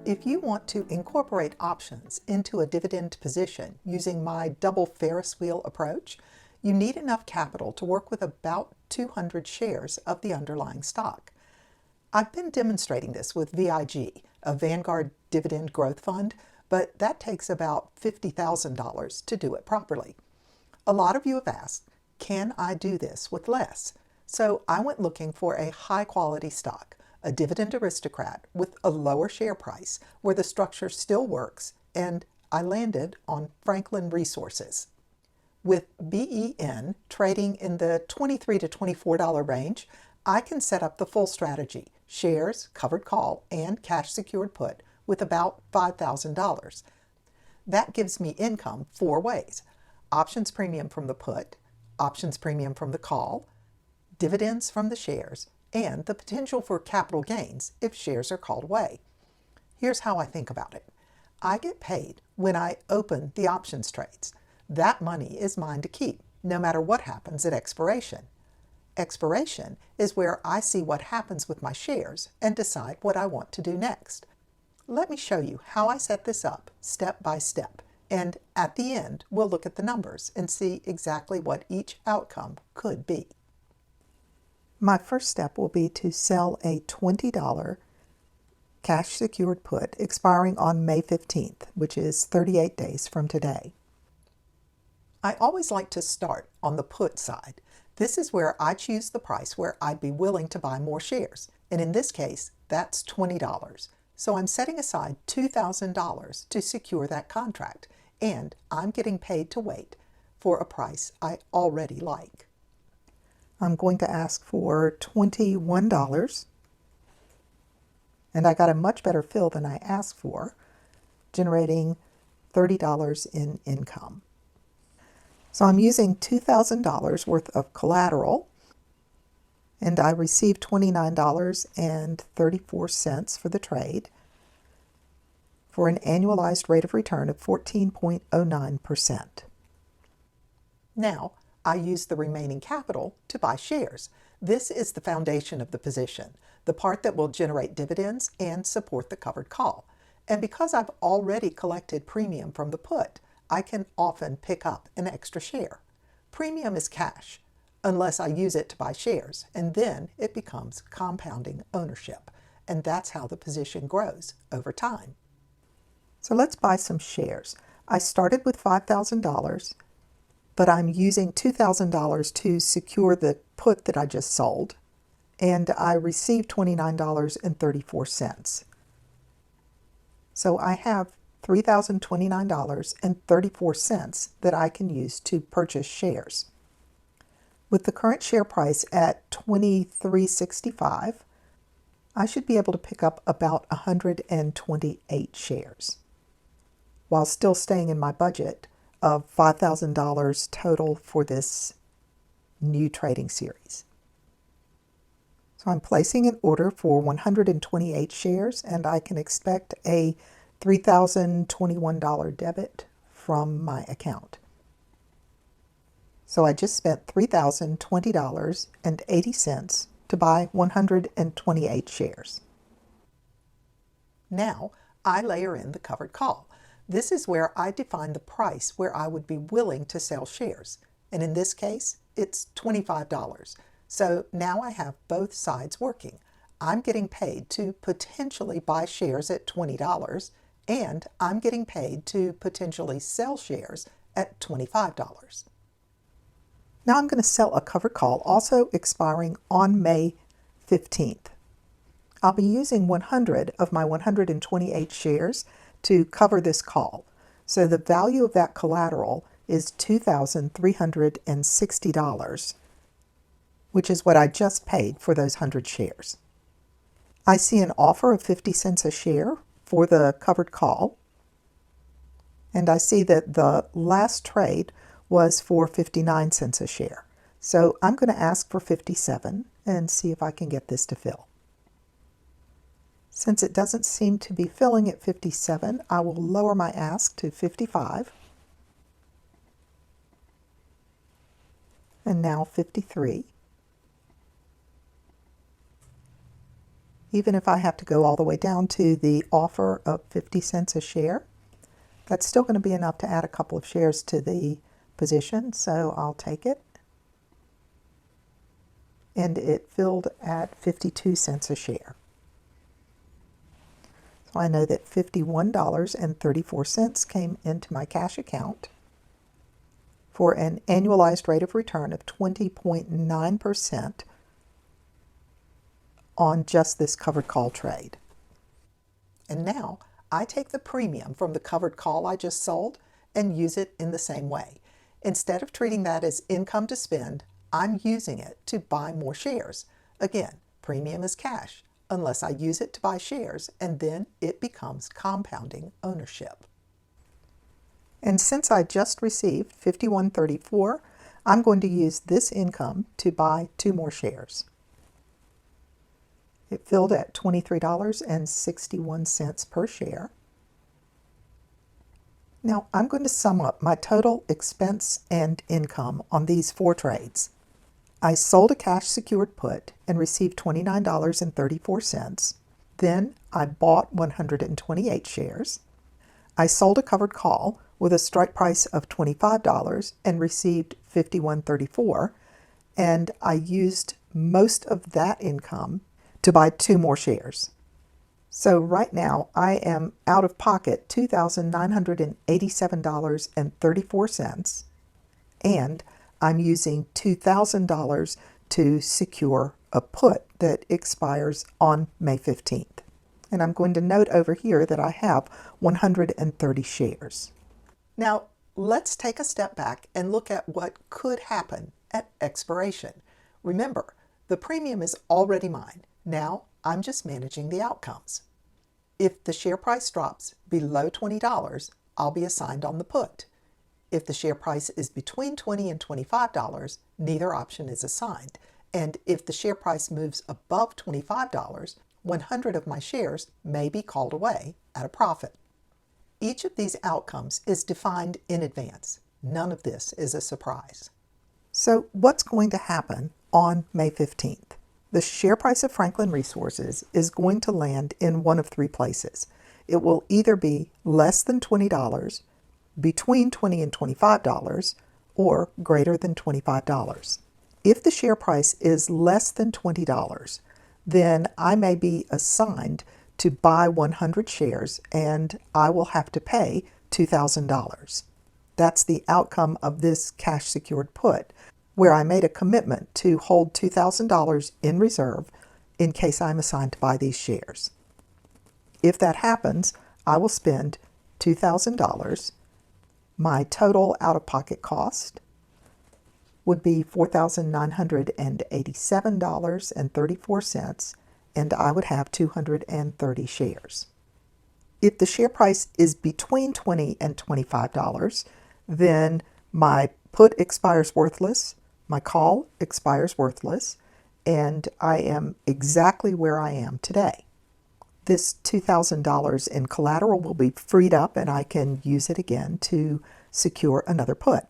If you want to incorporate options into a dividend position using my double Ferris wheel approach, you need enough capital to work with about 200 shares of the underlying stock. I've been demonstrating this with VIG, a Vanguard Dividend Growth Fund, but that takes about $50,000 to do it properly. A lot of you have asked, can I do this with less? So I went looking for a high-quality stock, a Dividend Aristocrat with a lower share price where the structure still works, and I landed on Franklin Resources. With BEN trading in the $23 to $24 range, I can set up the full strategy, shares, covered call, and cash secured put with about $5,000. That gives me income four ways: options premium from the put, options premium from the call, dividends from the shares, and the potential for capital gains if shares are called away. Here's how I think about it. I get paid when I open the options trades. That money is mine to keep, no matter what happens at expiration. Expiration is where I see what happens with my shares and decide what I want to do next. Let me show you how I set this up step by step, and at the end we'll look at the numbers and see exactly what each outcome could be. My first step will be to sell a $20 cash secured put expiring on May 15th, which is 38 days from today. I always like to start on the put side. This is where I choose the price where I'd be willing to buy more shares, and in this case, that's $20. So I'm setting aside $2,000 to secure that contract, and I'm getting paid to wait for a price I already like. I'm going to ask for $21, and I got a much better fill than I asked for, generating $30 in income. So I'm using $2,000 worth of collateral, and I received $29.34 for the trade for an annualized rate of return of 14.09%. Now, I use the remaining capital to buy shares. This is the foundation of the position, the part that will generate dividends and support the covered call. And because I've already collected premium from the put, I can often pick up an extra share. Premium is cash, unless I use it to buy shares, and then it becomes compounding ownership. And that's how the position grows over time. So let's buy some shares. I started with $5,000, but I'm using $2,000 to secure the put that I just sold, and I received $29.34. So I have $3,029.34 that I can use to purchase shares. With the current share price at $23.65, I should be able to pick up about 128 shares, while still staying in my budget of $5,000 total for this new trading series. So I'm placing an order for 128 shares, and I can expect a $3,021 debit from my account. So I just spent $3,020.80 to buy 128 shares. Now I layer in the covered call. This is where I define the price where I would be willing to sell shares. And in this case, it's $25. So now I have both sides working. I'm getting paid to potentially buy shares at $20, and I'm getting paid to potentially sell shares at $25. Now I'm going to sell a covered call, also expiring on May 15th. I'll be using 100 of my 128 shares to cover this call. So the value of that collateral is $2,360, which is what I just paid for those 100 shares. I see an offer of 50 cents a share for the covered call, and I see that the last trade was for 59 cents a share. So I'm going to ask for 57 and see if I can get this to fill. Since it doesn't seem to be filling at 57, I will lower my ask to 55. And now 53. Even if I have to go all the way down to the offer of 50 cents a share, that's still going to be enough to add a couple of shares to the position, so I'll take it. And it filled at 52 cents a share. So I know that $51.34 came into my cash account for an annualized rate of return of 20.9% on just this covered call trade. And now I take the premium from the covered call I just sold and use it in the same way. Instead of treating that as income to spend, I'm using it to buy more shares. Again, premium is cash, unless I use it to buy shares, and then it becomes compounding ownership. And since I just received $51.34, I'm going to use this income to buy 2 more shares. It filled at $23.61 per share. Now I'm going to sum up my total expense and income on these 4 trades. I sold a cash secured put and received $29.34. Then I bought 128 shares. I sold a covered call with a strike price of $25 and received $51.34, and I used most of that income to buy 2 more shares. So right now I am out of pocket $2,987.34, and I'm using $2,000 to secure a put that expires on May 15th. And I'm going to note over here that I have 130 shares. Now let's take a step back and look at what could happen at expiration. Remember, the premium is already mine. Now I'm just managing the outcomes. If the share price drops below $20, I'll be assigned on the put. If the share price is between $20 and $25, neither option is assigned. And if the share price moves above $25, 100 of my shares may be called away at a profit. Each of these outcomes is defined in advance. None of this is a surprise. So what's going to happen on May 15th? The share price of Franklin Resources is going to land in one of 3 places. It will either be less than $20, between $20 and $25, or greater than $25. If the share price is less than $20, then I may be assigned to buy 100 shares and I will have to pay $2,000. That's the outcome of this cash secured put, where I made a commitment to hold $2,000 in reserve in case I'm assigned to buy these shares. If that happens, I will spend $2,000. My total out-of-pocket cost would be $4,987.34, and I would have 230 shares. If the share price is between $20 and $25, then my put expires worthless, my call expires worthless, and I am exactly where I am today. This $2,000 in collateral will be freed up and I can use it again to secure another put.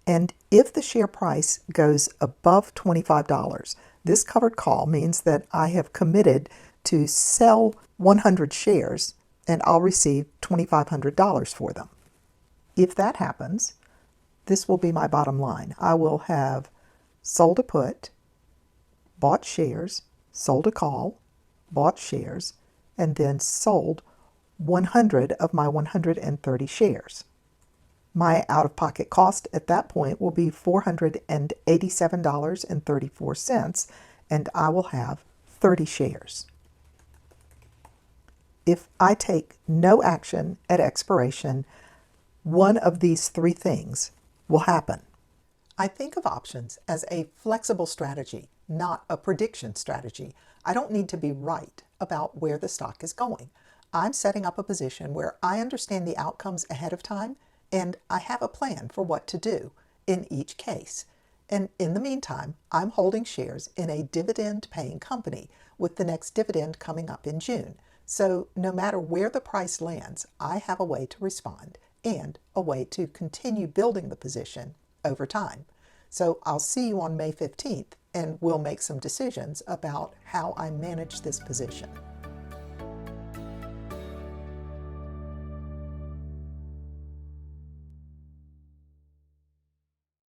And if the share price goes above $25, this covered call means that I have committed to sell 100 shares and I'll receive $2,500 for them. If that happens, this will be my bottom line. I will have sold a put, bought shares, sold a call, bought shares, and then sold 100 of my 130 shares. My out-of-pocket cost at that point will be $487.34, and I will have 30 shares. If I take no action at expiration, one of these 3 things will happen. I think of options as a flexible strategy, not a prediction strategy. I don't need to be right about where the stock is going. I'm setting up a position where I understand the outcomes ahead of time and I have a plan for what to do in each case. And in the meantime, I'm holding shares in a dividend-paying company with the next dividend coming up in June. So no matter where the price lands, I have a way to respond and a way to continue building the position over time. So I'll see you on May 15th and we'll make some decisions about how I manage this position.